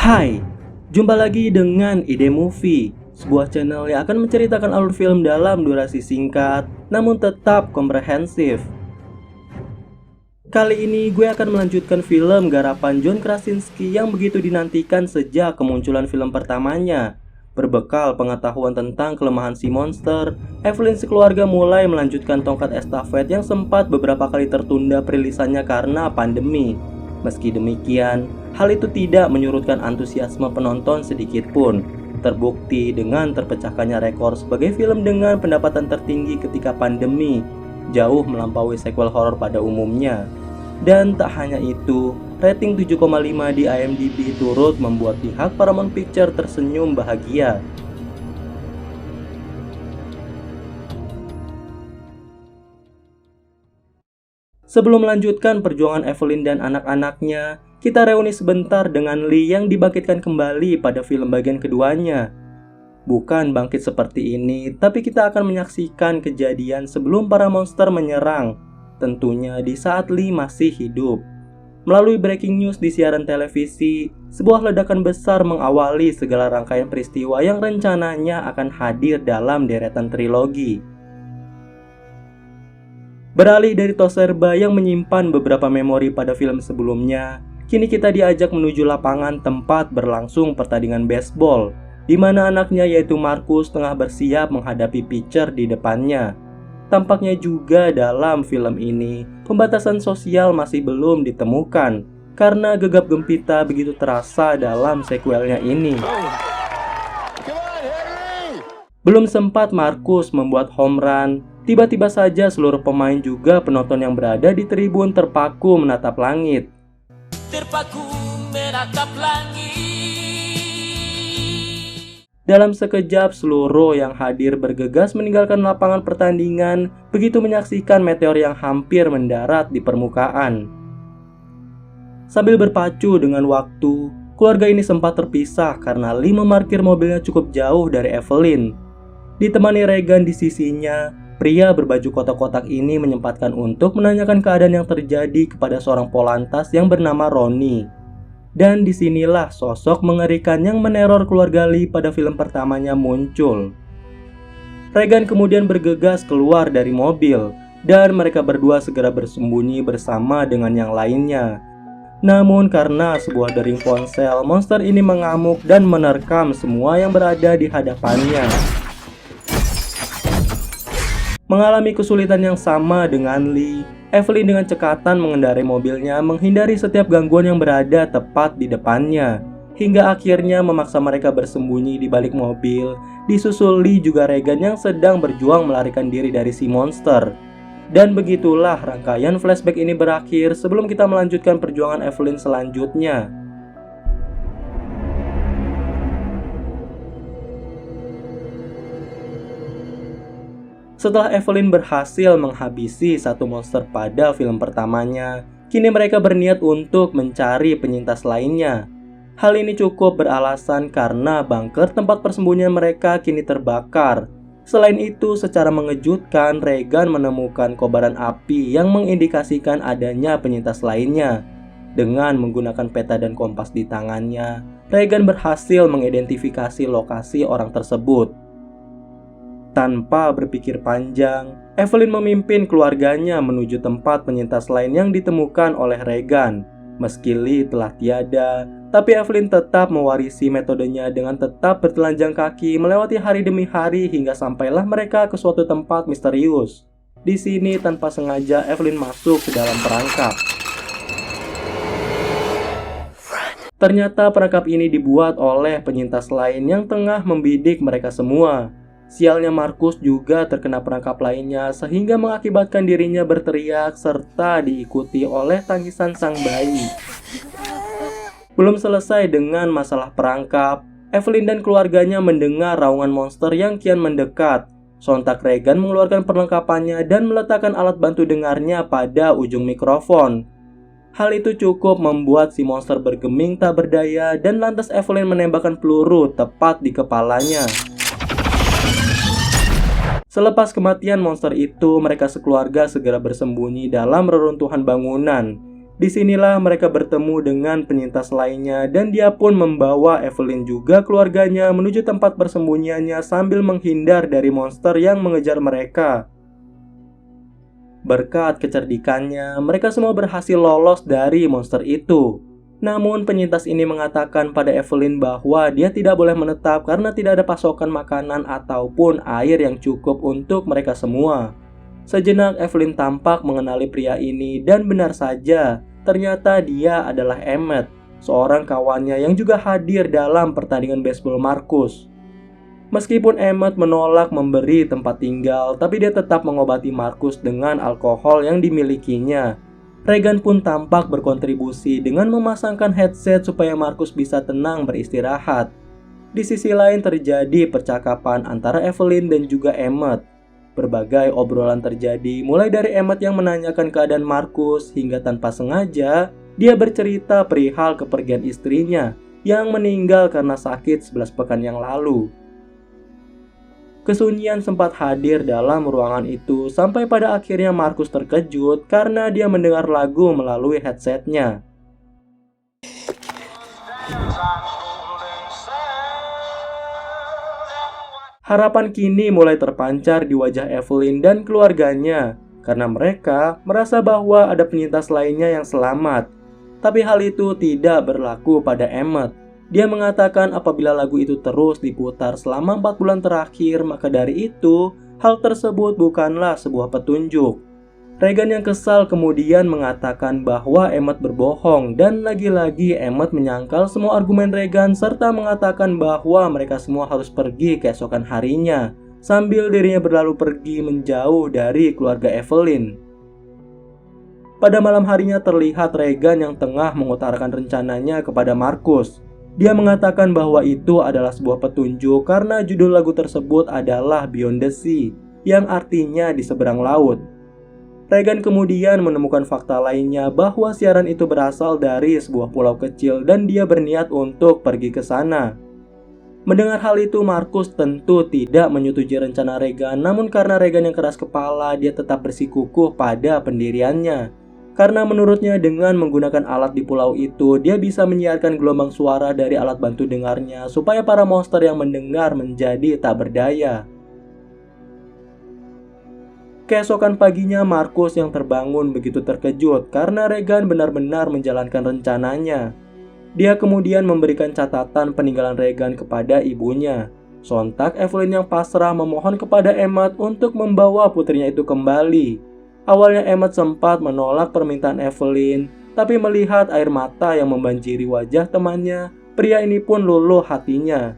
Hai, jumpa lagi dengan Ide Movie, sebuah channel yang akan menceritakan alur film dalam durasi singkat, namun tetap komprehensif. Kali ini gue akan melanjutkan film garapan John Krasinski yang begitu dinantikan sejak kemunculan film pertamanya. Berbekal pengetahuan tentang kelemahan si monster, Evelyn sekeluarga mulai melanjutkan tongkat estafet yang sempat beberapa kali tertunda perilisannya karena pandemi. Meski demikian, hal itu tidak menyurutkan antusiasme penonton sedikit pun. Terbukti dengan terpecahkannya rekor sebagai film dengan pendapatan tertinggi ketika pandemi, jauh melampaui sequel horor pada umumnya. Dan tak hanya itu, rating 7,5 di IMDb turut membuat pihak Paramount Picture tersenyum bahagia. Sebelum melanjutkan perjuangan Evelyn dan anak-anaknya, kita reuni sebentar dengan Lee yang dibangkitkan kembali pada film bagian keduanya. Bukan bangkit seperti ini, tapi kita akan menyaksikan kejadian sebelum para monster menyerang, tentunya di saat Lee masih hidup. Melalui breaking news di siaran televisi, sebuah ledakan besar mengawali segala rangkaian peristiwa yang rencananya akan hadir dalam deretan trilogi. Beralih dari Toserba yang menyimpan beberapa memori pada film sebelumnya, kini kita diajak menuju lapangan tempat berlangsung pertandingan baseball, di mana anaknya yaitu Marcus tengah bersiap menghadapi pitcher di depannya. Tampaknya juga dalam film ini, pembatasan sosial masih belum ditemukan, karena gegap gempita begitu terasa dalam sequelnya ini. Belum sempat Marcus membuat home run, tiba-tiba saja seluruh pemain juga penonton yang berada di tribun terpaku menatap langit. Dalam sekejap seluruh yang hadir bergegas meninggalkan lapangan pertandingan begitu menyaksikan meteor yang hampir mendarat di permukaan. Sambil berpacu dengan waktu, keluarga ini sempat terpisah karena Lee memarkir mobilnya cukup jauh dari Evelyn. Ditemani Regan di sisinya, pria berbaju kotak-kotak ini menyempatkan untuk menanyakan keadaan yang terjadi kepada seorang polantas yang bernama Ronnie. Dan disinilah sosok mengerikan yang meneror keluarga Lee pada film pertamanya muncul. Regan kemudian bergegas keluar dari mobil, dan mereka berdua segera bersembunyi bersama dengan yang lainnya. Namun karena sebuah dering ponsel, monster ini mengamuk dan menerkam semua yang berada di hadapannya. Mengalami kesulitan yang sama dengan Lee, Evelyn dengan cekatan mengendarai mobilnya menghindari setiap gangguan yang berada tepat di depannya, hingga akhirnya memaksa mereka bersembunyi di balik mobil, disusul Lee juga Regan yang sedang berjuang melarikan diri dari si monster. Dan begitulah rangkaian flashback ini berakhir sebelum kita melanjutkan perjuangan Evelyn selanjutnya. Setelah Evelyn berhasil menghabisi satu monster pada film pertamanya, kini mereka berniat untuk mencari penyintas lainnya. Hal ini cukup beralasan karena bunker tempat persembunyian mereka kini terbakar. Selain itu, secara mengejutkan, Regan menemukan kobaran api yang mengindikasikan adanya penyintas lainnya. Dengan menggunakan peta dan kompas di tangannya, Regan berhasil mengidentifikasi lokasi orang tersebut. Tanpa berpikir panjang, Evelyn memimpin keluarganya menuju tempat penyintas lain yang ditemukan oleh Regan. Meski Lee telah tiada, tapi Evelyn tetap mewarisi metodenya dengan tetap bertelanjang kaki melewati hari demi hari hingga sampailah mereka ke suatu tempat misterius. Di sini tanpa sengaja Evelyn masuk ke dalam perangkap. Ternyata perangkap ini dibuat oleh penyintas lain yang tengah membidik mereka semua. Sialnya Marcus juga terkena perangkap lainnya sehingga mengakibatkan dirinya berteriak serta diikuti oleh tangisan sang bayi. Belum selesai dengan masalah perangkap, Evelyn dan keluarganya mendengar raungan monster yang kian mendekat. Sontak Regan mengeluarkan perlengkapannya dan meletakkan alat bantu dengarnya pada ujung mikrofon. Hal itu cukup membuat si monster bergeming tak berdaya dan lantas Evelyn menembakkan peluru tepat di kepalanya. Selepas kematian monster itu, mereka sekeluarga segera bersembunyi dalam reruntuhan bangunan. Disinilah mereka bertemu dengan penyintas lainnya dan dia pun membawa Evelyn juga keluarganya menuju tempat persembunyiannya sambil menghindar dari monster yang mengejar mereka. Berkat kecerdikannya, mereka semua berhasil lolos dari monster itu. Namun penyintas ini mengatakan pada Evelyn bahwa dia tidak boleh menetap karena tidak ada pasokan makanan ataupun air yang cukup untuk mereka semua. Sejenak Evelyn tampak mengenali pria ini dan benar saja, ternyata dia adalah Emmett, seorang kawannya yang juga hadir dalam pertandingan baseball Marcus. Meskipun Emmett menolak memberi tempat tinggal, tapi dia tetap mengobati Marcus dengan alkohol yang dimilikinya. Regan pun tampak berkontribusi dengan memasangkan headset supaya Marcus bisa tenang beristirahat. Di sisi lain terjadi percakapan antara Evelyn dan juga Emmett. Berbagai obrolan terjadi, mulai dari Emmett yang menanyakan keadaan Marcus hingga tanpa sengaja, dia bercerita perihal kepergian istrinya yang meninggal karena sakit 11 pekan yang lalu. Kesunyian sempat hadir dalam ruangan itu sampai pada akhirnya Marcus terkejut karena dia mendengar lagu melalui headsetnya. Harapan kini mulai terpancar di wajah Evelyn dan keluarganya karena mereka merasa bahwa ada penyintas lainnya yang selamat. Tapi hal itu tidak berlaku pada Emmett. Dia mengatakan apabila lagu itu terus diputar selama 4 bulan terakhir, maka dari itu, hal tersebut bukanlah sebuah petunjuk. Regan yang kesal kemudian mengatakan bahwa Emmett berbohong dan lagi-lagi Emmett menyangkal semua argumen Regan serta mengatakan bahwa mereka semua harus pergi keesokan harinya, sambil dirinya berlalu pergi menjauh dari keluarga Evelyn. Pada malam harinya terlihat Regan yang tengah mengutarakan rencananya kepada Marcus. Dia mengatakan bahwa itu adalah sebuah petunjuk karena judul lagu tersebut adalah Beyond the Sea, yang artinya di seberang laut. Regan kemudian menemukan fakta lainnya bahwa siaran itu berasal dari sebuah pulau kecil dan dia berniat untuk pergi ke sana. Mendengar hal itu, Marcus tentu tidak menyetujui rencana Regan, namun karena Regan yang keras kepala, dia tetap bersikukuh pada pendiriannya. Karena menurutnya dengan menggunakan alat di pulau itu, dia bisa menyiarkan gelombang suara dari alat bantu dengarnya supaya para monster yang mendengar menjadi tak berdaya. Keesokan paginya, Marcus yang terbangun begitu terkejut karena Regan benar-benar menjalankan rencananya. Dia kemudian memberikan catatan peninggalan Regan kepada ibunya. Sontak Evelyn yang pasrah memohon kepada Emmett untuk membawa putrinya itu kembali. Awalnya Emmett sempat menolak permintaan Evelyn, tapi melihat air mata yang membanjiri wajah temannya, pria ini pun luluh hatinya.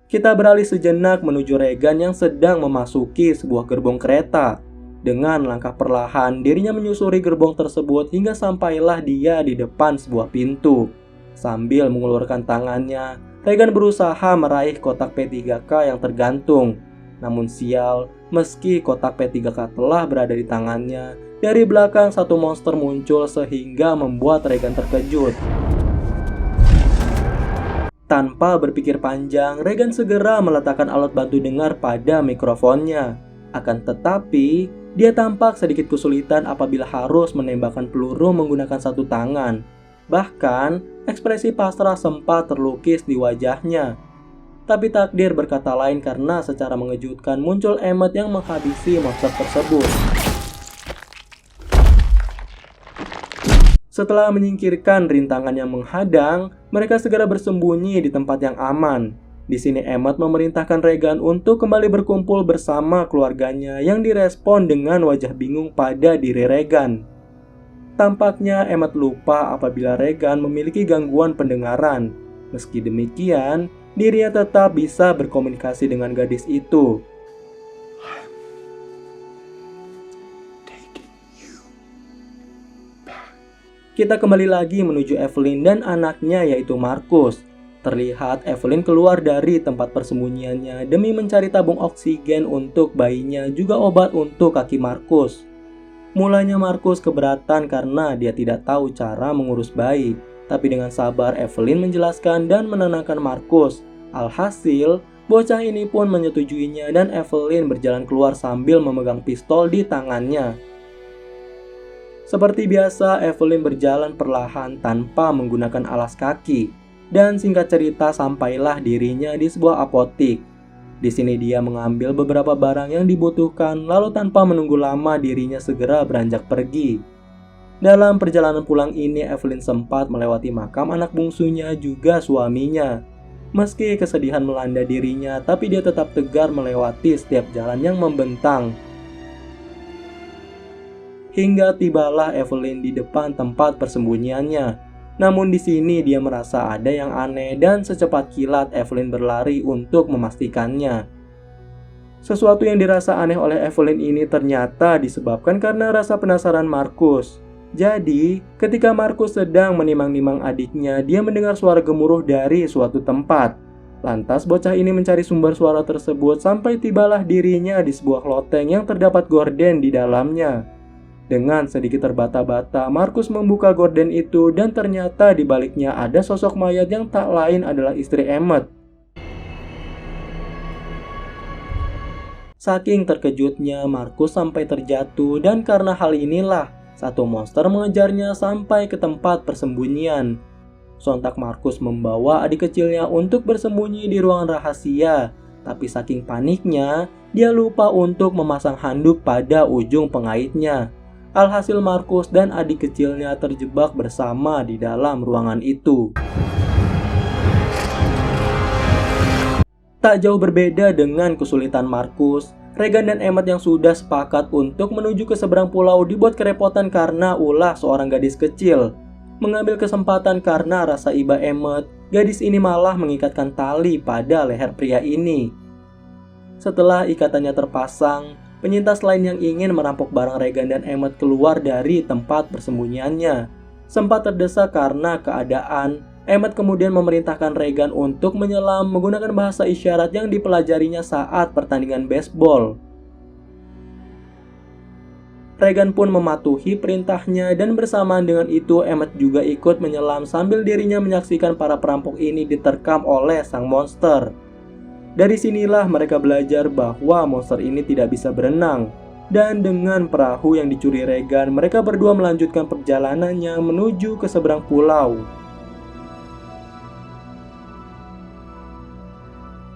Kita beralih sejenak menuju Regan yang sedang memasuki sebuah gerbong kereta. Dengan langkah perlahan, dirinya menyusuri gerbong tersebut hingga sampailah dia di depan sebuah pintu. Sambil mengulurkan tangannya, Regan berusaha meraih kotak P3K yang tergantung. Namun sial, meski kotak P3K telah berada di tangannya, dari belakang satu monster muncul sehingga membuat Regan terkejut. Tanpa berpikir panjang, Regan segera meletakkan alat bantu dengar pada mikrofonnya. Akan tetapi, dia tampak sedikit kesulitan apabila harus menembakkan peluru menggunakan satu tangan. Bahkan, ekspresi pasrah sempat terlukis di wajahnya. Tapi takdir berkata lain karena secara mengejutkan muncul Emmett yang menghabisi monster tersebut. Setelah menyingkirkan rintangan yang menghadang, mereka segera bersembunyi di tempat yang aman. Di sini Emmett memerintahkan Regan untuk kembali berkumpul bersama keluarganya yang direspon dengan wajah bingung pada diri Regan. Tampaknya Emmett lupa apabila Regan memiliki gangguan pendengaran. Meski demikian, dirinya tetap bisa berkomunikasi dengan gadis itu. Kita kembali lagi menuju Evelyn dan anaknya yaitu Marcus. Terlihat Evelyn keluar dari tempat persembunyiannya demi mencari tabung oksigen untuk bayinya juga obat untuk kaki Marcus. Mulanya Marcus keberatan karena dia tidak tahu cara mengurus bayi. Tapi dengan sabar Evelyn menjelaskan dan menenangkan Marcus. Alhasil, Bocah ini pun menyetujuinya dan Evelyn berjalan keluar sambil memegang pistol di tangannya. Seperti biasa, Evelyn berjalan perlahan tanpa menggunakan alas kaki. Dan singkat cerita, sampailah dirinya di sebuah apotik. Di sini dia mengambil beberapa barang yang dibutuhkan, lalu tanpa menunggu lama dirinya segera beranjak pergi. Dalam perjalanan pulang ini, Evelyn sempat melewati makam anak bungsunya juga suaminya. Meski kesedihan melanda dirinya, tapi dia tetap tegar melewati setiap jalan yang membentang. Hingga tibalah Evelyn di depan tempat persembunyiannya. Namun di sini dia merasa ada yang aneh dan secepat kilat Evelyn berlari untuk memastikannya. Sesuatu yang dirasa aneh oleh Evelyn ini ternyata disebabkan karena rasa penasaran Markus. Jadi, ketika Markus sedang menimang-nimang adiknya, dia mendengar suara gemuruh dari suatu tempat. Lantas bocah ini mencari sumber suara tersebut sampai tibalah dirinya di sebuah loteng yang terdapat gorden di dalamnya. Dengan sedikit terbata-bata, Markus membuka gorden itu dan ternyata di baliknya ada sosok mayat yang tak lain adalah istri Emmet. Saking terkejutnya, Markus sampai terjatuh dan karena hal inilah satu monster mengejarnya sampai ke tempat persembunyian. Sontak Markus membawa adik kecilnya untuk bersembunyi di ruangan rahasia, tapi saking paniknya, dia lupa untuk memasang handuk pada ujung pengaitnya. Alhasil Markus dan adik kecilnya terjebak bersama di dalam ruangan itu. Tak jauh berbeda dengan kesulitan Markus, Regan dan Emmet yang sudah sepakat untuk menuju ke seberang pulau dibuat kerepotan karena ulah seorang gadis kecil. Mengambil kesempatan karena rasa iba Emmet, gadis ini malah mengikatkan tali pada leher pria ini. Setelah ikatannya terpasang, penyintas lain yang ingin merampok barang Regan dan Emmet keluar dari tempat persembunyiannya. Sempat terdesak karena keadaan, Emmet kemudian memerintahkan Regan untuk menyelam menggunakan bahasa isyarat yang dipelajarinya saat pertandingan baseball. Regan pun mematuhi perintahnya dan bersamaan dengan itu Emmet juga ikut menyelam sambil dirinya menyaksikan para perampok ini diterkam oleh sang monster. Dari sinilah mereka belajar bahwa monster ini tidak bisa berenang. Dan dengan perahu yang dicuri Regan, mereka berdua melanjutkan perjalanannya menuju ke seberang pulau.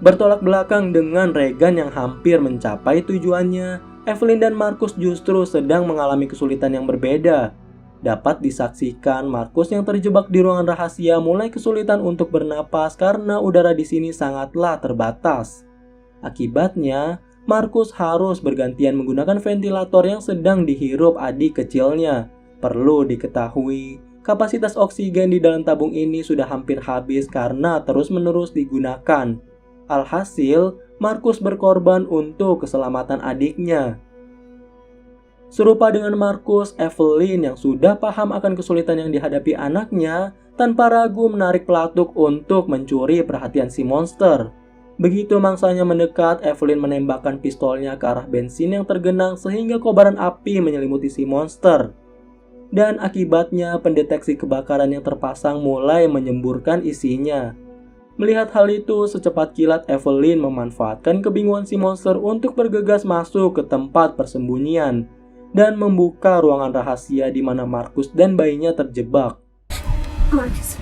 Bertolak belakang dengan Regan yang hampir mencapai tujuannya, Evelyn dan Markus justru sedang mengalami kesulitan yang berbeda. Dapat disaksikan Markus yang terjebak di ruangan rahasia mulai kesulitan untuk bernapas karena udara di sini sangatlah terbatas. Akibatnya, Markus harus bergantian menggunakan ventilator yang sedang dihirup adik kecilnya. Perlu diketahui, kapasitas oksigen di dalam tabung ini sudah hampir habis karena terus-menerus digunakan. Alhasil, Markus berkorban untuk keselamatan adiknya. Serupa dengan Markus, Evelyn yang sudah paham akan kesulitan yang dihadapi anaknya, tanpa ragu menarik pelatuk untuk mencuri perhatian si monster. Begitu mangsanya mendekat, Evelyn menembakkan pistolnya ke arah bensin yang tergenang sehingga kobaran api menyelimuti si monster. Dan akibatnya pendeteksi kebakaran yang terpasang mulai menyemburkan isinya. Melihat hal itu, secepat kilat Evelyn memanfaatkan kebingungan si monster untuk bergegas masuk ke tempat persembunyian dan membuka ruangan rahasia di mana Markus dan bayinya terjebak. Markus,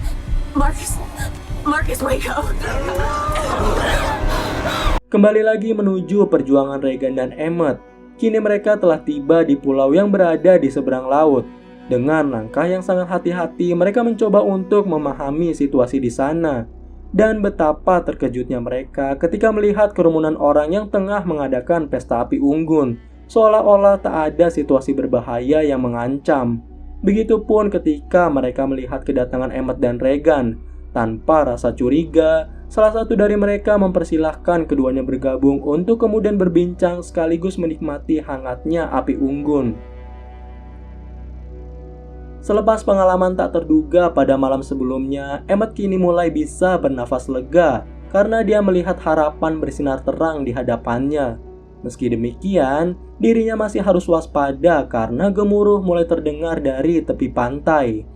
wake up! Kembali lagi menuju perjuangan Regan dan Emmet. Kini mereka telah tiba di pulau yang berada di seberang laut. Dengan langkah yang sangat hati-hati, mereka mencoba untuk memahami situasi di sana. Dan betapa terkejutnya mereka ketika melihat kerumunan orang yang tengah mengadakan pesta api unggun, seolah-olah tak ada situasi berbahaya yang mengancam. Begitupun ketika mereka melihat kedatangan Emmet dan Regan. Tanpa rasa curiga, salah satu dari mereka mempersilahkan keduanya bergabung untuk kemudian berbincang sekaligus menikmati hangatnya api unggun. Selepas pengalaman tak terduga pada malam sebelumnya, Emmet kini mulai bisa bernafas lega karena dia melihat harapan bersinar terang di hadapannya. Meski demikian, dirinya masih harus waspada karena gemuruh mulai terdengar dari tepi pantai.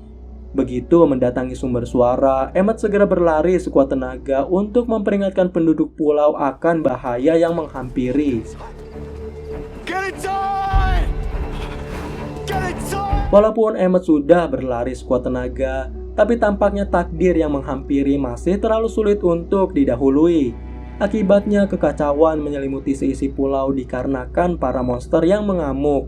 Begitu mendatangi sumber suara, Emmett segera berlari sekuat tenaga untuk memperingatkan penduduk pulau akan bahaya yang menghampiri. Walaupun Emmett sudah berlari sekuat tenaga, tapi tampaknya takdir yang menghampiri masih terlalu sulit untuk didahului. Akibatnya kekacauan menyelimuti seisi pulau dikarenakan para monster yang mengamuk.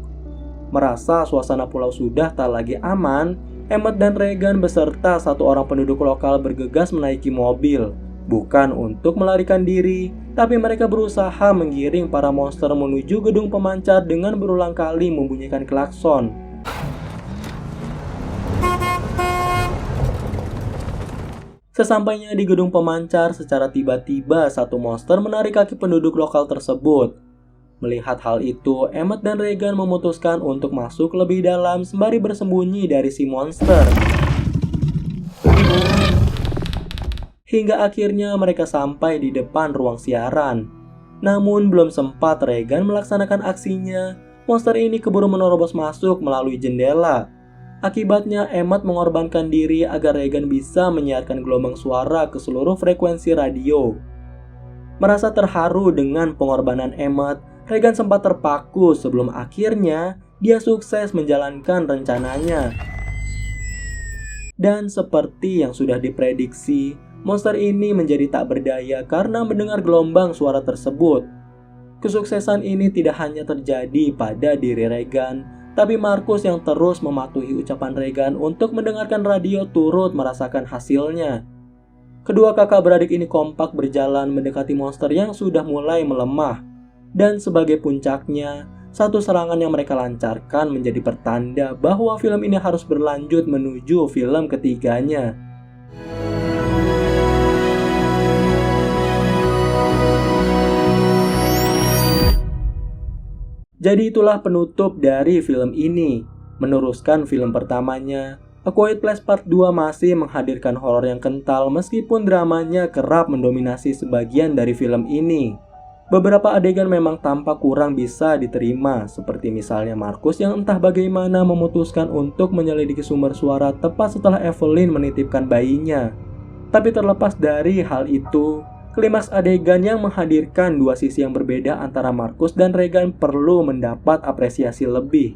Merasa suasana pulau sudah tak lagi aman, Emmett dan Regan beserta satu orang penduduk lokal bergegas menaiki mobil. Bukan untuk melarikan diri, tapi mereka berusaha menggiring para monster menuju gedung pemancar dengan berulang kali membunyikan klakson. Sesampainya di gedung pemancar, secara tiba-tiba satu monster menarik kaki penduduk lokal tersebut. Melihat hal itu, Emmett dan Regan memutuskan untuk masuk lebih dalam sembari bersembunyi dari si monster. Hingga akhirnya mereka sampai di depan ruang siaran. Namun belum sempat Regan melaksanakan aksinya, monster ini keburu menerobos masuk melalui jendela. Akibatnya Emmett mengorbankan diri agar Regan bisa menyiarkan gelombang suara ke seluruh frekuensi radio. Merasa terharu dengan pengorbanan Emmett, Regan sempat terpaku sebelum akhirnya dia sukses menjalankan rencananya. Dan seperti yang sudah diprediksi, monster ini menjadi tak berdaya karena mendengar gelombang suara tersebut. Kesuksesan ini tidak hanya terjadi pada diri Regan, tapi Marcus yang terus mematuhi ucapan Regan untuk mendengarkan radio turut merasakan hasilnya. Kedua kakak beradik ini kompak berjalan mendekati monster yang sudah mulai melemah. Dan sebagai puncaknya, satu serangan yang mereka lancarkan menjadi pertanda bahwa film ini harus berlanjut menuju film ketiganya. Jadi itulah penutup dari film ini. Meneruskan film pertamanya, A Quiet Place Part 2 masih menghadirkan horor yang kental meskipun dramanya kerap mendominasi sebagian dari film ini. Beberapa adegan memang tampak kurang bisa diterima, seperti misalnya Marcus yang entah bagaimana memutuskan untuk menyelidiki sumber suara tepat setelah Evelyn menitipkan bayinya. Tapi terlepas dari hal itu, klimaks adegan yang menghadirkan dua sisi yang berbeda antara Marcus dan Regan perlu mendapat apresiasi lebih.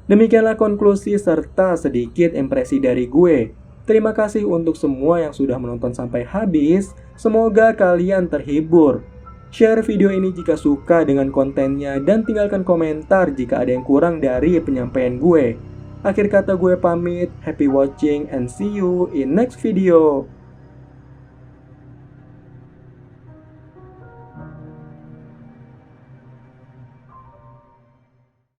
Demikianlah konklusi serta sedikit impresi dari gue. Terima kasih untuk semua yang sudah menonton sampai habis. Semoga kalian terhibur. Share video ini jika suka dengan kontennya dan tinggalkan komentar jika ada yang kurang dari penyampaian gue. Akhir kata gue pamit, happy watching and see you in next video.